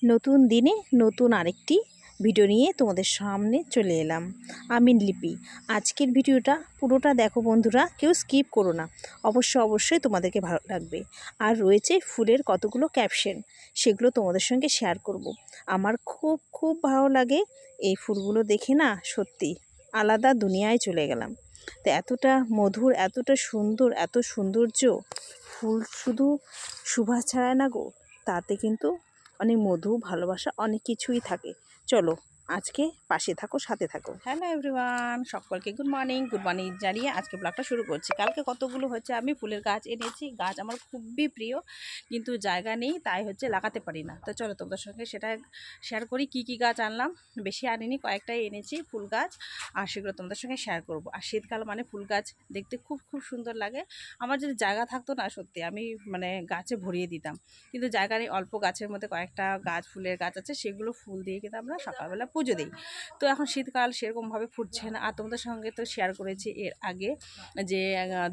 নতুন দিনে নতুন আরেকটি ভিডিও নিয়ে তোমাদের সামনে চলে এলাম। আমি লিপি। আজকের ভিডিওটা পুরোটা দেখো বন্ধুরা, কেউ স্কিপ করো না। অবশ্যই তোমাদেরকে ভালো লাগবে। আর রয়েছে ফুলের কতগুলো ক্যাপশন, সেগুলো তোমাদের সঙ্গে শেয়ার করব। আমার খুব ভালো লাগে এই ফুলগুলো দেখে, না সত্যি আলাদা দুনিয়ায় চলে গেলাম। তো এতটা মধুর, এতটা সুন্দর, এত সৌন্দর্য। ফুল শুধু সুবাস ছাড়ায় না গো, তাতে কিন্তু অনেক মধু, ভালোবাসা, অনেক কিছুই থাকে। চলো আজকে পাশে থাকো, সাথে থাকো। হ্যালো এভরিওয়ান, সকলকে গুড মর্নিং জানিয়ে আজকে ব্লগটা শুরু করছি। কালকে কতগুলো হচ্ছে আমি ফুলের গাছ এনেছি। গাছ আমার খুবই প্রিয়, কিন্তু জায়গা নেই, তাই হচ্ছে লাগাতে পারি না। তো চলো তোমাদের সঙ্গে সেটা শেয়ার করি। কি গাছ আনলাম, বেশি আনিনি, কয়েকটাই এনেছি ফুল গাছ, আর সেগুলো তোমাদের সঙ্গে শেয়ার করব। আর শীতকাল মানে ফুল গাছ দেখতে খুব সুন্দর লাগে। আমার যদি জায়গা থাকতো না, সত্যি আমি মানে গাছে ভরিয়ে দিতাম, কিন্তু জায়গা নেই। অল্প গাছের মধ্যে কয়েকটা গাছ, ফুলের গাছ আছে, সেগুলো ফুল দিয়ে কিন্তু আমরা সকালবেলা পুজো দিই। তো এখন শীতকাল সেরকমভাবে ফুটছে না। আর তোমাদের সঙ্গে তো শেয়ার করেছি এর আগে যে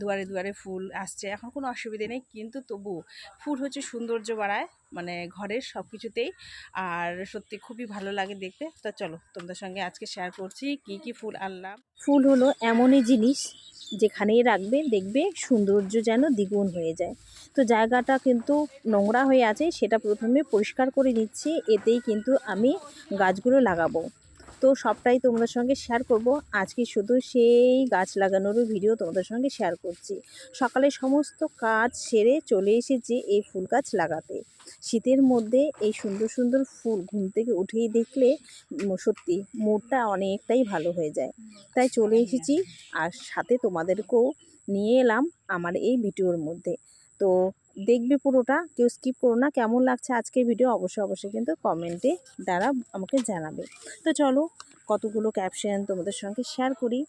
দুয়ারে ফুল আসছে, এখন কোনো অসুবিধে নেই, কিন্তু তবু ফুল হচ্ছে সৌন্দর্য বাড়ায়, মানে ঘরের সব কিছুতেই। আর সত্যি খুবই ভালো লাগে দেখতে। তো চলো তোমাদের সঙ্গে আজকে শেয়ার করছি কি ফুল আনলাম। ফুল হলো এমনই জিনিস, যেখানেই রাখবে দেখবে সৌন্দর্য যেন দ্বিগুণ হয়ে যায়। তো জায়গাটা কিন্তু নোংরা হয়ে আছে, সেটা প্রথমে পরিষ্কার করে নিচ্ছি, এতেই কিন্তু আমি গাছগুলো লাগাবো। তো সবটাই তোমাদের সঙ্গে শেয়ার করব। আজকে শুধু সেই গাছ লাগানোরও ভিডিও তোমাদের সঙ্গে শেয়ার করছি। সকালে সমস্ত কাজ সেরে চলে এসেছি এই ফুল গাছ লাগাতে। শীতের মধ্যে এই সুন্দর ফুল ঘুম থেকে উঠেই দেখলে সত্যি মুডটা অনেকটাই ভালো হয়ে যায়। তাই চলে এসেছি, আর সাথে তোমাদেরকেও নিয়ে এলাম আমার এই ভিডিওর মধ্যে। তো দেখবে পুরোটা, কেউ স্কিপ করো না। কেমন লাগছে আজকের ভিডিও অবশ্যই কিন্তু কমেন্টে দ্বারা আমাকে জানাবে। তো চলো কতগুলো ক্যাপশন তোমাদের সঙ্গে শেয়ার করি।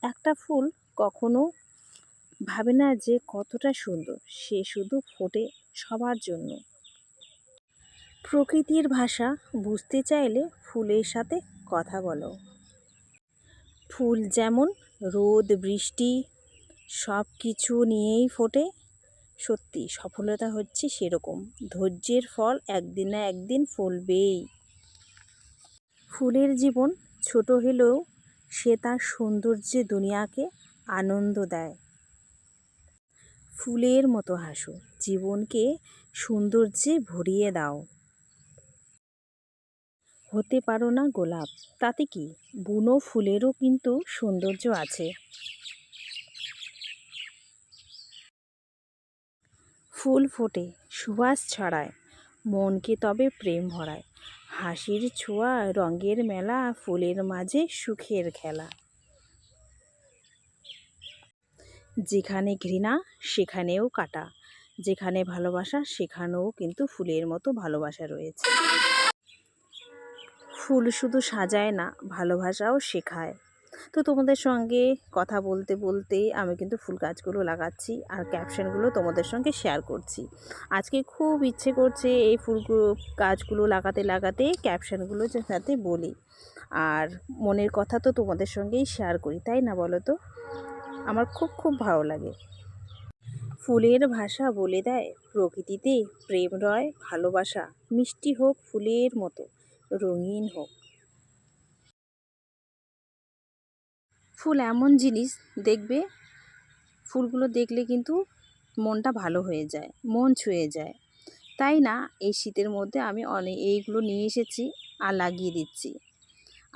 একটা ফুল কখনো ভাবে না যে কতটা সুন্দর, সে শুধু ফোটে সবার জন্য। প্রকৃতির ভাষা বুঝতে চাইলে ফুলের সাথে কথা বলো। ফুল যেমন রোদ, বৃষ্টি সব কিছু নিয়েই ফোটে। সত্যি সফলতা হচ্ছে সেরকম, ধৈর্যের ফল একদিন না একদিন ফলবেই। ফুলের জীবন ছোট হলেও সে তার সৌন্দর্যে দুনিয়াকে আনন্দ দেয়। ফুলের মতো হাসো, জীবনকে সৌন্দর্যে ভরিয়ে দাও। হতে পারো না গোলাপ, তাতে কি, বুনো ফুলেরও কিন্তু সৌন্দর্য আছে। ফুল ফোটে, সুবাস ছড়ায়, মনকে তবে প্রেম ভরায়। হাসির ছোঁয়া, রঙের মেলা, ফুলের মাঝে সুখের খেলা। যেখানে ঘৃণা সেখানেও কাটা, যেখানে ভালোবাসা সেখানেও কিন্তু ফুলের মতো ভালোবাসা রয়েছে। ফুল শুধু সাজায় না, ভালোবাসাও শেখায়। তো তোমাদের সঙ্গে কথা বলতে বলতে আমি কিন্তু ফুল গাছগুলো লাগাচ্ছি, আর ক্যাপশনগুলো তোমাদের সঙ্গে শেয়ার করছি। আজকে খুব ইচ্ছে করছে এই গাছগুলো লাগাতে ক্যাপশনগুলো যাতে বলি, আর মনের কথা তো তোমাদের সঙ্গেই শেয়ার করি, তাই না বলো তো? আমার খুব ভালো লাগে। ফুলের ভাষা বলে দেয় প্রকৃতিতে প্রেম রয়, ভালোবাসা মিষ্টি হোক, ফুলের মতো রঙিন হোক। ফুল এমন জিনিস, দেখবে ফুলগুলো দেখলে কিন্তু মনটা ভালো হয়ে যায়, মন ছুঁয়ে যায়। তাই না এই শীতের মধ্যে আমি এইগুলো নিয়ে এসেছি আর লাগিয়ে দিচ্ছি,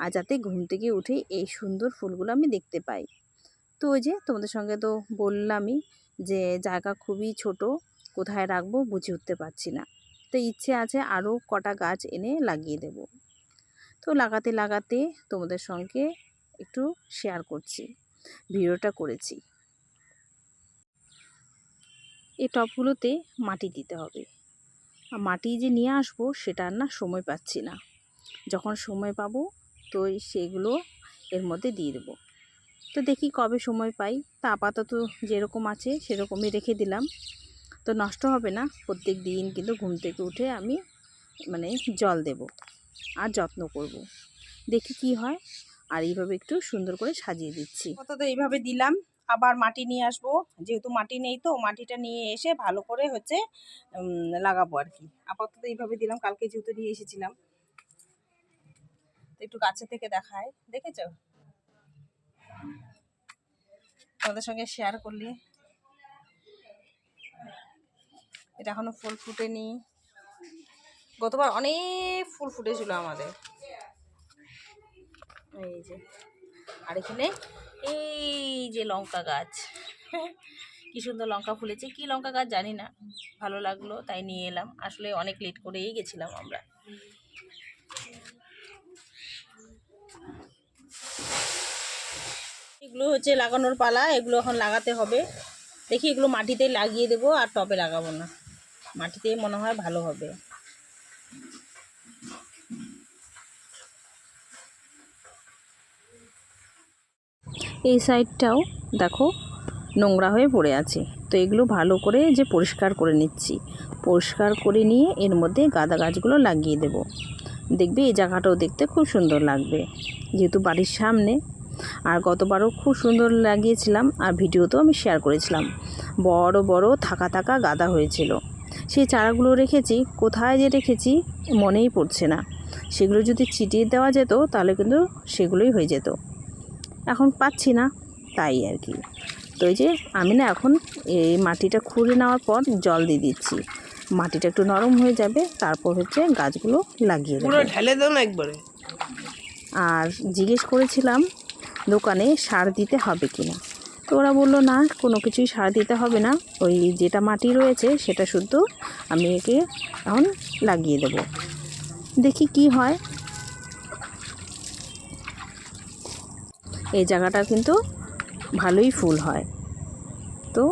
আর যাতে ঘুম থেকে উঠে এই সুন্দর ফুলগুলো আমি দেখতে পাই। তো ওই যে তোমাদের সঙ্গে তো বললামই যে জায়গা খুবই ছোট, কোথায় রাখবো বুঝে উঠতে পারছি না। তো ইচ্ছে আছে আরও কটা গাছ এনে লাগিয়ে দেব। তো লাগাতে তোমাদের সঙ্গে একটু শেয়ার করছি, ভিডিওটা করেছি। এই টবগুলোতে মাটি দিতে হবে, আর মাটি যে নিয়ে আসবো সেটা না সময় পাচ্ছি না। যখন সময় পাবো তো সেগুলো এর মধ্যে দিয়ে দেবো। তো দেখি কবে সময় পাই। তা আপাতত যেরকম আছে সেরকমই রেখে দিলাম। তো নষ্ট হবে না, প্রত্যেক দিন কিন্তু ঘুম থেকে উঠে আমি মানে জল দেব আর যত্ন করব, দেখি কি হয়। আর এইভাবে একটু সুন্দর করে সাজিয়ে দিচ্ছি। তো এইভাবে দিলাম, আবার মাটি নিয়ে আসবো, যেহেতু মাটি নেই তো মাটিটা নিয়ে এসে ভালো করে হচ্ছে লাগাবো আর কি। আপাতত এইভাবে দিলাম, কালকে যেহেতু নিয়ে এসেছিলাম। তো একটু কাছে থেকে দেখায়, দেখেছো? তোমাদের সঙ্গে শেয়ার করলি। এটা এখনো ফুল ফুটেনি, গতবার অনেক ফুল ফুটেছিল আমাদের। এই যে, আর এখানে এই যে লঙ্কা গাছ, কি সুন্দর লঙ্কা ফুলেছে। কি লঙ্কা গাছ জানি না, ভালো লাগলো তাই নিয়ে এলাম। আসলে অনেক লেট করেই গেছিলাম আমরা। এগুলো হচ্ছে লাগানোর পালা, এগুলো এখন লাগাতে হবে। দেখি এগুলো মাটিতে লাগিয়ে দেবো, আর টবে লাগাবো না, মাটিতেই মনে হয় ভালো হবে। এই সাইডটাও দেখো নোংরা হয়ে পড়ে আছে, তো এগুলো ভালো করে যে পরিষ্কার করে নিচ্ছি। পরিষ্কার করে নিয়ে এর মধ্যে গাঁদা গাছগুলো লাগিয়ে দেব। দেখবে এই জায়গাটাও দেখতে খুব সুন্দর লাগবে, যেহেতু বাড়ির সামনে। আর গতবারও খুব সুন্দর লাগিয়েছিলাম, আর ভিডিওতেও আমি শেয়ার করেছিলাম। বড় বড় থাকা থাকা গাঁদা হয়েছিল। সেই চারাগুলো রেখেছি, কোথায় যে রেখেছি মনেই পড়ছে না। সেগুলো যদি ছিটিয়ে দেওয়া যেত তাহলে কিন্তু সেগুলোই হয়ে যেত, এখন পাচ্ছি না, তাই আর কি। তো এই যে আমি না এখন এই মাটিটা খুঁড়ে নেওয়ার পর জল দিয়ে দিচ্ছি। মাটিটা একটু নরম হয়ে যাবে, তারপর হচ্ছে গাছগুলো লাগিয়ে দেবো। ঢেলে দাও না একবারে। আর জিজ্ঞেস করেছিলাম দোকানে সার দিতে হবে কি না, তো ওরা বললো না, কোনো কিছুই সার দিতে হবে না, ওই যেটা মাটি রয়েছে সেটা শুধু আমি একে এখন লাগিয়ে দেব। দেখি কি হয়। এই জায়গাটা কিন্তু ভালোই ফুল হয়, তো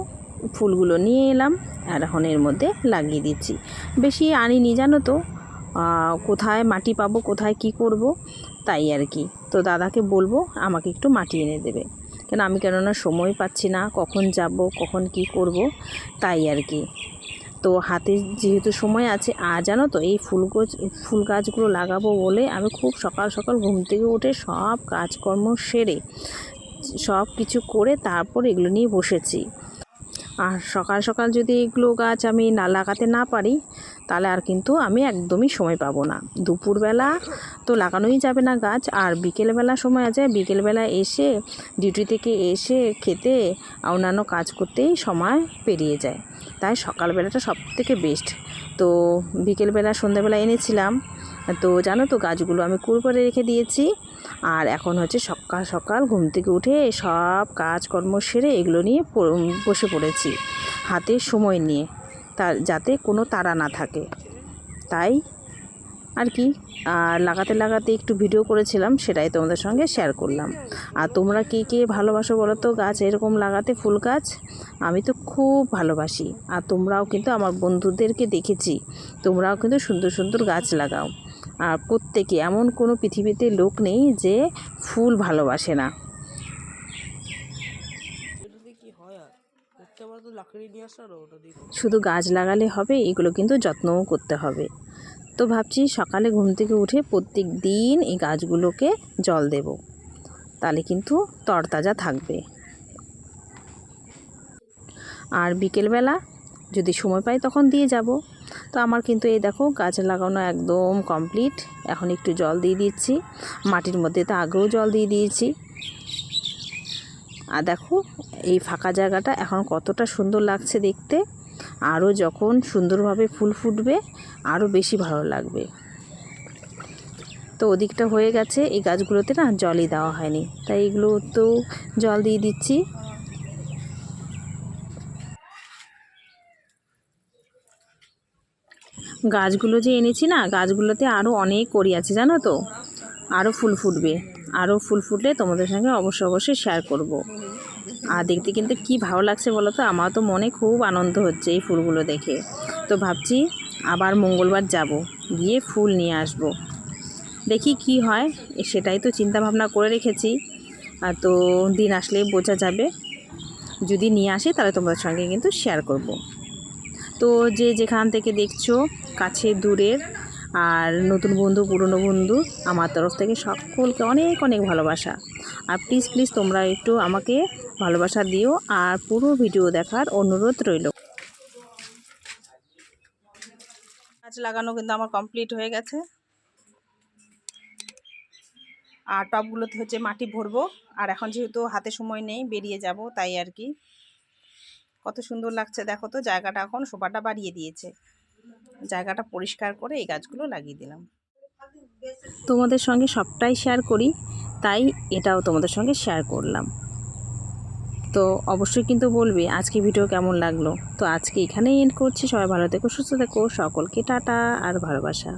ফুলগুলো নিয়ে এলাম আর এখন এর মধ্যে লাগিয়ে দিচ্ছি। বেশি আনিনি জানো তো, কোথায় মাটি পাবো, কোথায় কি করব, তাই আর কি। তো দাদাকে বলবো আমাকে একটু মাটি এনে দেবে, কেন আমি কেননা সময় পাচ্ছি না, কখন যাব কখন কি করব, তাই আর কি। তো হাতে যেহেতু সময় আছে, আর জানো তো এই ফুল গাছগুলো লাগাবো বলে আমি খুব সকাল সকাল ঘুম থেকে উঠে সব কাজকর্ম সেরে সব কিছু করে তারপর এগুলো নিয়ে বসেছি। আর সকাল সকাল যদি এগুলো গাছ আমি না লাগাতে না পারি, তাহলে আর কিন্তু আমি একদমই সময় পাবো না। দুপুরবেলা তো লাগানোই যাবে না গাছ, আর বিকেলবেলা সময় আছে, বিকেলবেলা এসে ডিউটি থেকে এসে খেতে অন্যান্য কাজ করতেই সময় পেরিয়ে যায়। তাই সকালবেলাটা সব থেকে বেস্ট। তো বিকেলবেলা সন্ধ্যাবেলা এনেছিলাম, তো জানো তো গাছগুলো আমি কুড়ে করে রেখে দিয়েছি। আর এখন হচ্ছে সকাল সকাল ঘুম থেকে উঠে সব কাজকর্ম সেরে এগুলো নিয়ে বসে পড়েছি, হাতে সময় নিয়ে, তার যাতে কোনো তাড়া না থাকে, তাই আর কি। আর লাগাতে লাগাতে একটু ভিডিও করেছিলাম, সেটাই তোমাদের সঙ্গে শেয়ার করলাম। আর তোমরা কে কে ভালোবাসো বলো তো গাছ এরকম লাগাতে, ফুল গাছ? আমি তো খুব ভালোবাসি। আর তোমরাও কিন্তু আমার বন্ধুদেরকে দেখেছি, তোমরাও কিন্তু সুন্দর সুন্দর গাছ লাগাও। আর প্রত্যেকে, এমন কোনো পৃথিবীতে লোক নেই যে ফুল ভালোবাসে না। শুধু গাছ লাগালে হবে, এগুলো কিন্তু যত্নও করতে হবে। তো ভাবছি সকালে ঘুম থেকে উঠে প্রত্যেক দিন এই গাছগুলোকে জল দেব, তাহলে কিন্তু তরতাজা থাকবে। আর বিকেলবেলা যদি সময় পাই তখন দিয়ে যাব। তো আমার কিন্তু এই দেখো গাছ লাগানো একদম কমপ্লিট। এখন একটু জল দিয়ে দিচ্ছি, মাটির মধ্যে তো আগেও জল দিয়ে দিয়েছি। আর দেখো এই ফাঁকা জায়গাটা এখন কতটা সুন্দর লাগছে দেখতে। আরও যখন সুন্দরভাবে ফুল ফুটবে আরও বেশি ভালো লাগবে। তো ওদিকটা হয়ে গেছে, এই গাছগুলোতে না জলই দেওয়া হয়নি, তাই এগুলো তো জল দিয়ে দিচ্ছি। গাছগুলো যে এনেছি না, গাছগুলোতে আরও অনেক কড়ি আছে জানো তো, আরও ফুল ফুটবে। আরও ফুল ফুটলে তোমাদের সঙ্গে অবশ্যই শেয়ার করব। আর দেখতে কিন্তু কি ভালো লাগছে বলো তো, আমার তো মনে খুব আনন্দ হচ্ছে এই ফুলগুলো দেখে। তো ভাবছি আবার মঙ্গলবার যাব, গিয়ে ফুল নিয়ে আসব। দেখি কি হয়, সেটাই তো চিন্তা ভাবনা করে রেখেছি। আর তো দিন আসলেই বোঝা যাবে, যদি নিয়ে আসি তাহলে তোমাদের সঙ্গে কিন্তু শেয়ার করব। তো যে যেখান থেকে দেখছো, কাছে দূরের আর নতুন বন্ধু পুরনো বন্ধু আমার তরফ থেকে সকলকে অনেক অনেক ভালোবাসা। আর প্লিজ প্লিজ তোমরা একটু আমাকে ভালোবাসা দিও আর পুরো ভিডিও দেখার অনুরোধ রইল। গাছ লাগানো কিন্তু আমার কমপ্লিট হয়ে গেছে। আর টবগুলোতে হচ্ছে মাটি ভরবো। আর এখন যেহেতু হাতে সময় নেই, বেরিয়ে যাব, তাই আর কি। কত সুন্দর লাগছে দেখো তো, জায়গাটা এখন শোভাটা বাড়িয়ে দিয়েছে। জায়গাটা পরিষ্কার করে এই গাছগুলো লাগিয়ে দিলাম। তোমাদের সঙ্গে সবটাই শেয়ার করি, তাই এটাও তোমাদের সঙ্গে শেয়ার করলাম। তো অবশ্যই কিন্তু বলবে আজকে ভিডিও কেমন লাগলো। তো আজকে এখানেই এন্ড করছি। সবাই ভালো থেকো, সুস্থ থেকো, সকলকে টাটা আর ভালোবাসা।